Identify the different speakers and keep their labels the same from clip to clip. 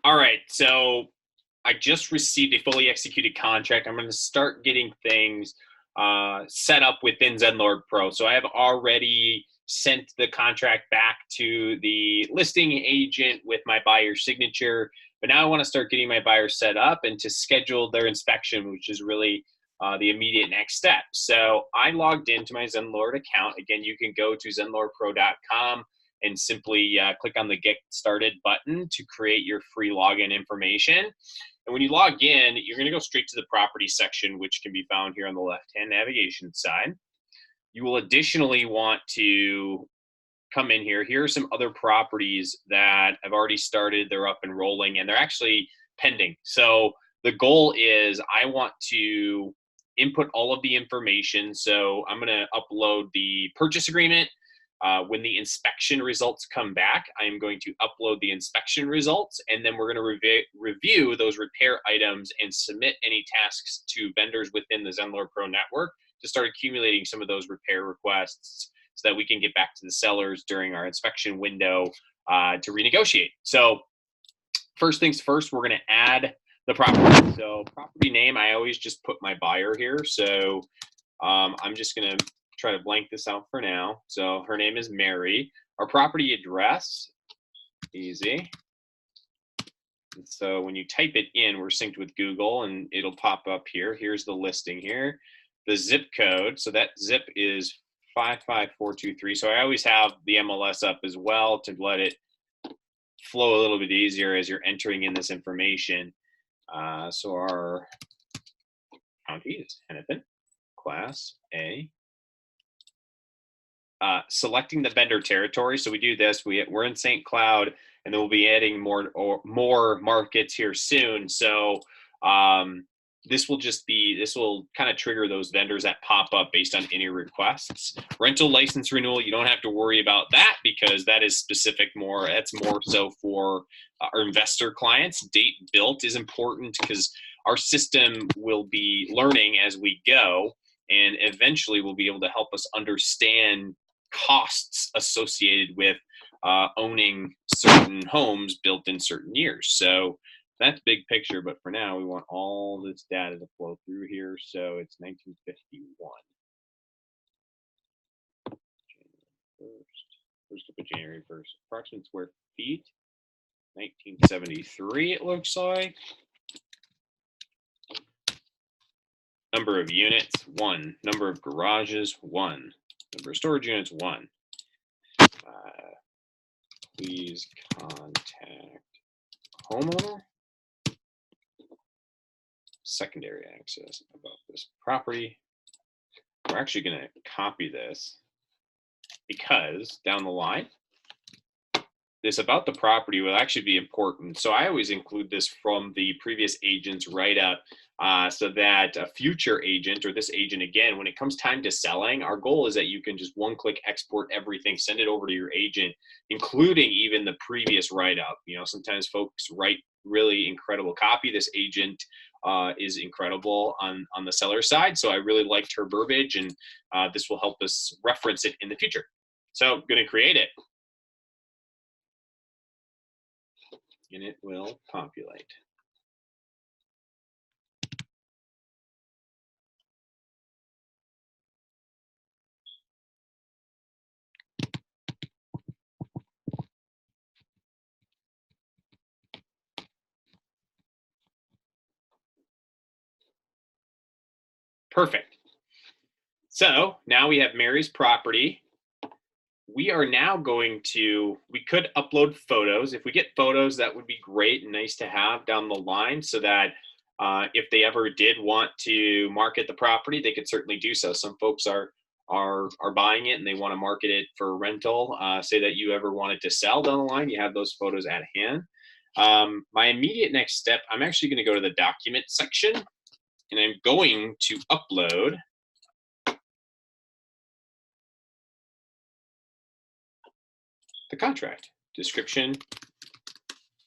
Speaker 1: All right, so I just received a fully executed contract. I'm going to start getting things set up within Zenlord Pro. So I have already sent the contract back to the listing agent with my buyer's signature, but now I want to start getting my buyers set up and to schedule their inspection, which is really the immediate next step. So I logged into my Zenlord account. Again, you can go to zenlordpro.com and simply click on the Get Started button to create your free login information. And when you log in, you're going to go straight to the property section, which can be found here on the left-hand navigation side. You will additionally want to come in here. Here are some other properties that I've already started. They're up and rolling, and they're actually pending. So the goal is I want to input all of the information. So I'm going to upload the purchase agreement. When the inspection results come back, I am going to upload the inspection results, and then we're going to review those repair items and submit any tasks to vendors within the Zenlord Pro network to start accumulating some of those repair requests so that we can get back to the sellers during our inspection window to renegotiate. So first things first, we're going to add the property. So property name, I always just put my buyer here. So I'm just going to try to blank this out for now. So her name is Mary. Our property address, easy. And so when you type it in, we're synced with Google and it'll pop up here. Here's the listing here. The zip code, so that zip is 55423. So I always have the MLS up as well to let it flow a little bit easier as you're entering in this information. So our county is Hennepin, Class A. Selecting the vendor territory. So we do this, we're in St. Cloud, and then we'll be adding more markets here soon. So this will kind of trigger those vendors that pop up based on any requests. Rental license renewal, you don't have to worry about that because that is specific that's more so for our investor clients. Date built is important because our system will be learning as we go, and eventually will be able to help us understand costs associated with owning certain homes built in certain years. So that's big picture, but for now we want all this data to flow through here. So it's 1951. First up of January 1st. Approximate square feet, 1973 it looks like. Number of units, 1. Number of garages, 1. Number of storage units, 1. Please contact homeowner. Secondary access about this property. We're actually going to copy this because down the line, this about the property will actually be important. So I always include this from the previous agent's write-up so that a future agent or this agent, again, when it comes time to selling, our goal is that you can just one-click export everything, send it over to your agent, including even the previous write-up. You know, sometimes folks write really incredible copy. This agent is incredible on the seller side. So I really liked her verbiage, and this will help us reference it in the future. So I'm going to create it. And it will populate. Perfect. So now we have Mary's property. We are now going to, we could upload photos. If we get photos, that would be great and nice to have down the line so that if they ever did want to market the property, they could certainly do so. Some folks are buying it and they want to market it for rental. Say that you ever wanted to sell down the line, you have those photos at hand. My immediate next step, I'm actually going to go to the document section and I'm going to upload the contract description,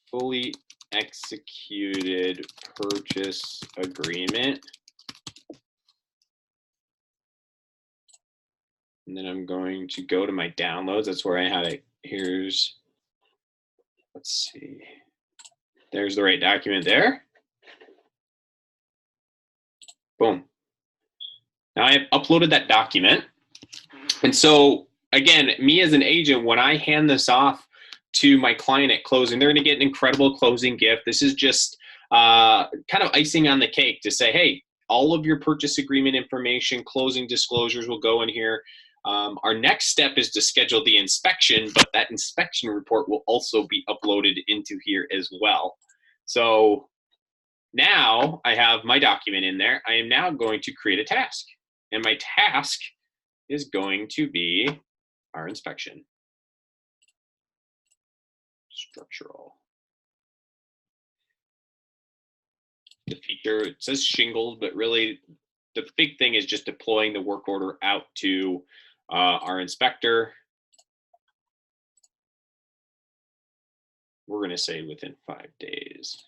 Speaker 1: fully executed purchase agreement. And then I'm going to go to my downloads. That's where I had it. Let's see. There's the right document there. Boom. Now I have uploaded that document. And so again, me as an agent, when I hand this off to my client at closing, they're going to get an incredible closing gift. This is just kind of icing on the cake to say, hey, all of your purchase agreement information, closing disclosures will go in here. Our next step is to schedule the inspection, but that inspection report will also be uploaded into here as well. So now I have my document in there. I am now going to create a task. And my task is going to be our inspection. Structural. The feature, it says shingled, but really the big thing is just deploying the work order out to our inspector. We're going to say within 5 days.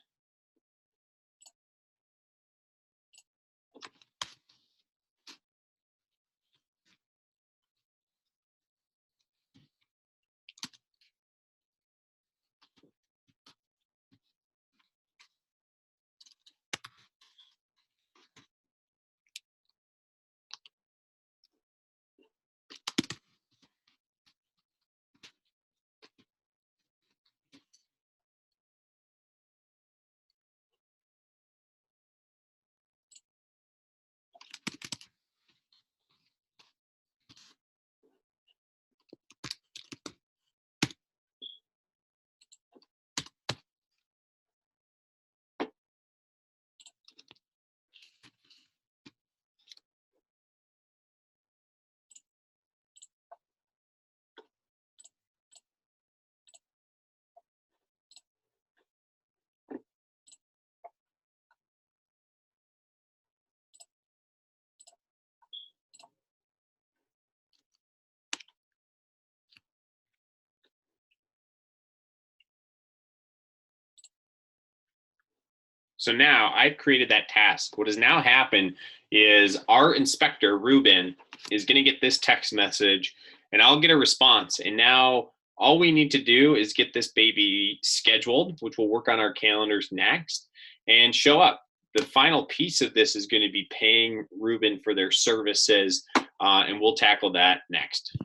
Speaker 1: So now I've created that task. What has now happened is our inspector, Ruben, is going to get this text message and I'll get a response. And now all we need to do is get this baby scheduled, which we'll work on our calendars next, and show up. The final piece of this is going to be paying Ruben for their services, and we'll tackle that next.